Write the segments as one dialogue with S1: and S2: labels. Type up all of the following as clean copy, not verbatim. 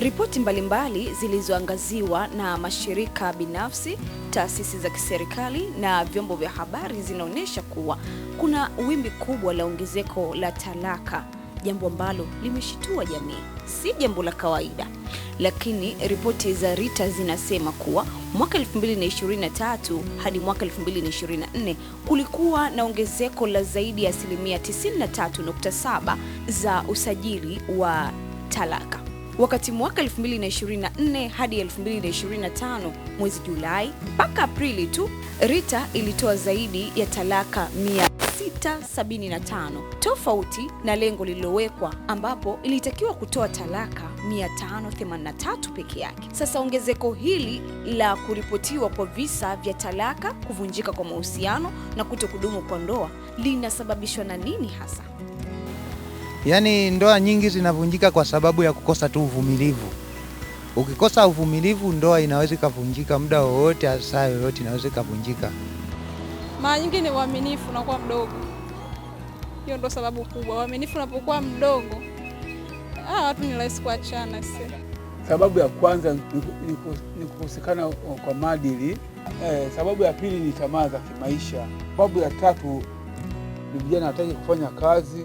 S1: Ripoti mbalimbali zilizoangaziwa na mashirika binafsi, taasisi za kiserikali na vyombo vya habari zinaonyesha kuwa kuna wimbi kubwa la ongezeko la talaka, jambo ambalo limeshitua jamii. Si jambo la kawaida. Lakini ripoti za RITA zinasema kuwa mwaka 2023 hadi mwaka 2024 kulikuwa na ongezeko la zaidi ya 93.7% za usajili wa talaka. Wakati mwaka 2024 hadi 2025 mwezi Julai mpaka Aprili tu, RITA ilitoa zaidi ya talaka 675, tofauti na lengo lililowekwa ambapo ilitakiwa kutoa talaka 583 peke yake. Sasa ongezeko hili la kuripotiwa kwa visa vya talaka, kuvunjika kwa mahusiano na kutokudumu kwa ndoa linasababishwa na nini hasa?
S2: Yaani ndoa nyingi zinavunjika kwa sababu ya kukosa tu uvumilivu. Ukikosa uvumilivu, ndoa inaweza kuvunjika muda wowote, saa yoyote inaweza kuvunjika.
S3: Mara nyingi ni uaminifu unakuwa mdogo. Hiyo ndio sababu kubwa. Uaminifu unapokuwa mdogo, watu ni rahisi kuachana.
S4: Sababu ya kwanza ni kukosekana kwa maadili. Sababu ya pili ni tamaa za kimaisha. Sababu ya tatu ni vijana hataki kufanya kazi,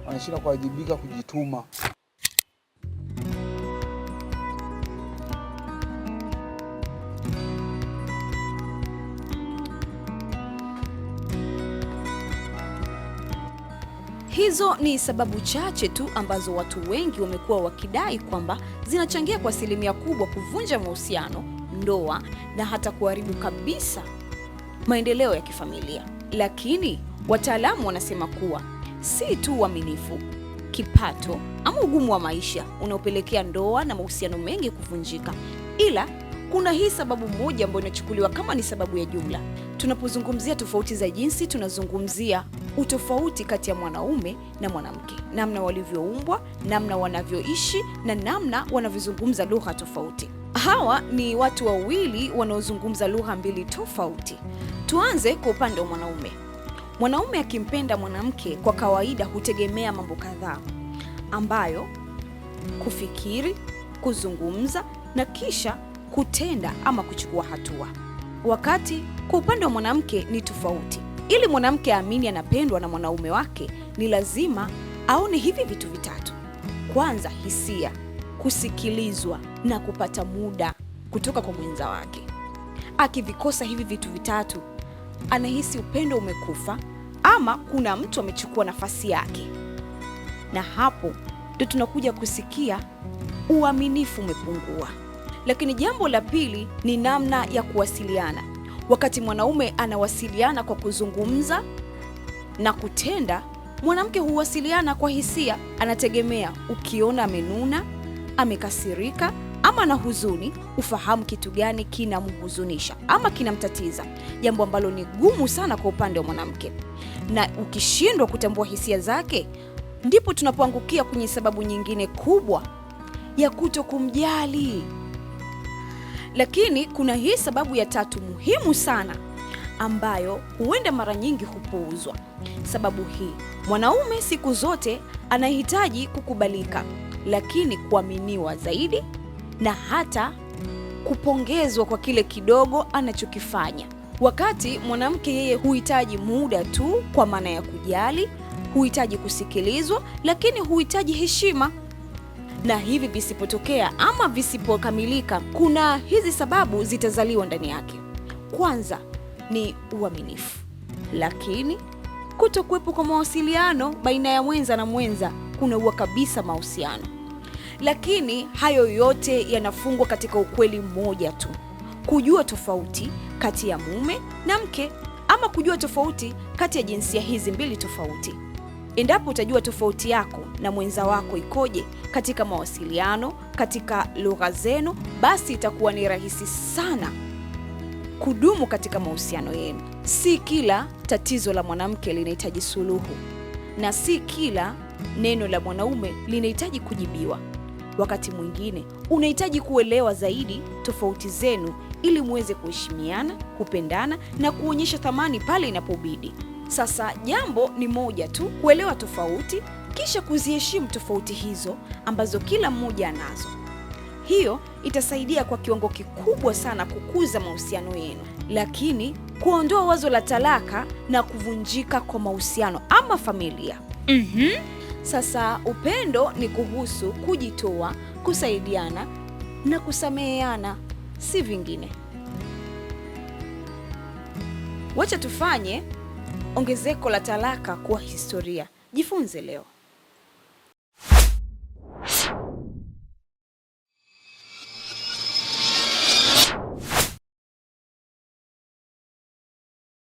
S4: wanashindwa kuwajibika, kujituma.
S1: Hizo ni sababu chache tu ambazo watu wengi wamekuwa wakidai kwamba zinachangia kwa asilimia kubwa kuvunja mahusiano, ndoa na hata kuharibu kabisa maendeleo ya kifamilia. Lakini wataalamu wanasema kuwa si tu uaminifu, kipato ama ugumu wa maisha unaopelekea ndoa na mahusiano mengi kuvunjika, ila kuna hii sababu moja ambayo inachukuliwa kama ni sababu ya jumla. Tunapozungumzia tofauti za jinsi, tunazungumzia utofauti kati ya mwanaume na mwanamke, namna walivyoumbwa, namna wanavyoishi na namna wanavyozungumza lugha tofauti. Hawa ni watu wawili wanaozungumza lugha mbili tofauti. Tuanze kwa upande wa mwanaume. Mwanaume akimpenda mwanamke kwa kawaida hutegemea mambo kadhaa ambayo kufikiri, kuzungumza na kisha kutenda ama kuchukua hatua. Wakati kwa upande wa mwanamke ni tofauti. Ili mwanamke aamini anapendwa na mwanaume wake, ni lazima aone hivi vitu vitatu. Kwanza, hisia, kusikilizwa na kupata muda kutoka kwa mwenza wake. Akivikosa hivi vitu vitatu, anahisi upendo umekufa ama kuna mtu amechukua nafasi yake. Na hapo ndio tunakuja kusikia uaminifu umepungua. Lakini jambo la pili ni namna ya kuwasiliana. Wakati mwanaume anawasiliana kwa kuzungumza na kutenda, mwanamke huwasiliana kwa hisia. Anategemea ukiona amenuna, amekasirika ama na huzuni, ufahamu kitu gani kinamhuzunisha ama kinamtatiza, jambo ambalo ni gumu sana kwa upande wa mwanamke. Na ukishindwa kutambua hisia zake, ndipo tunapoangukia kwenye sababu nyingine kubwa ya kutokumjali. Lakini kuna hii sababu ya tatu muhimu sana ambayo huenda mara nyingi hupuuzwa. Sababu hii, mwanaume siku zote anahitaji kukubalika, lakini kuaminiwa zaidi na hata kupongezwa kwa kile kidogo anachokifanya. Wakati mwanamke yeye huhitaji muda tu, kwa maana ya kujali, huhitaji kusikilizwa, lakini huhitaji heshima. Na hivi visipotokea ama visipokamilika, kuna hizi sababu zitazaliwa ndani yake. Kwanza ni uaminifu, lakini kutokuwepo kwa mawasiliano baina ya mwenza na mwenza kunaua kabisa mahusiano. Lakini hayo yote yanafungwa katika ukweli mmoja tu: kujua tofauti kati ya mume na mke, ama kujua tofauti kati ya jinsia hizi mbili tofauti. Endapo utajua tofauti yako na mwenza wako ikoje katika mawasiliano, katika lugha zenu, basi itakuwa ni rahisi sana kudumu katika mahusiano yenu. Si kila tatizo la mwanamke linahitaji suluhu, na si kila neno la mwanaume linahitaji kujibiwa. Wakati mwingine unahitaji kuelewa zaidi tofauti zenu ili muweze kuheshimiana, kupendana na kuonyesha thamani pale inapobidi. Sasa jambo ni moja tu: kuelewa tofauti, kisha kuziheshimu tofauti hizo ambazo kila mmoja anazo. Hiyo itasaidia kwa kiwango kikubwa sana kukuza mahusiano yenu. Lakini kuondoa wazo la talaka na kuvunjika kwa mahusiano ama familia. Sasa upendo ni kuhusu kujitoa, kusaidiana na kusameheana, si vingine. Wacha tufanye ongezeko la talaka kuwa historia. Jifunze leo.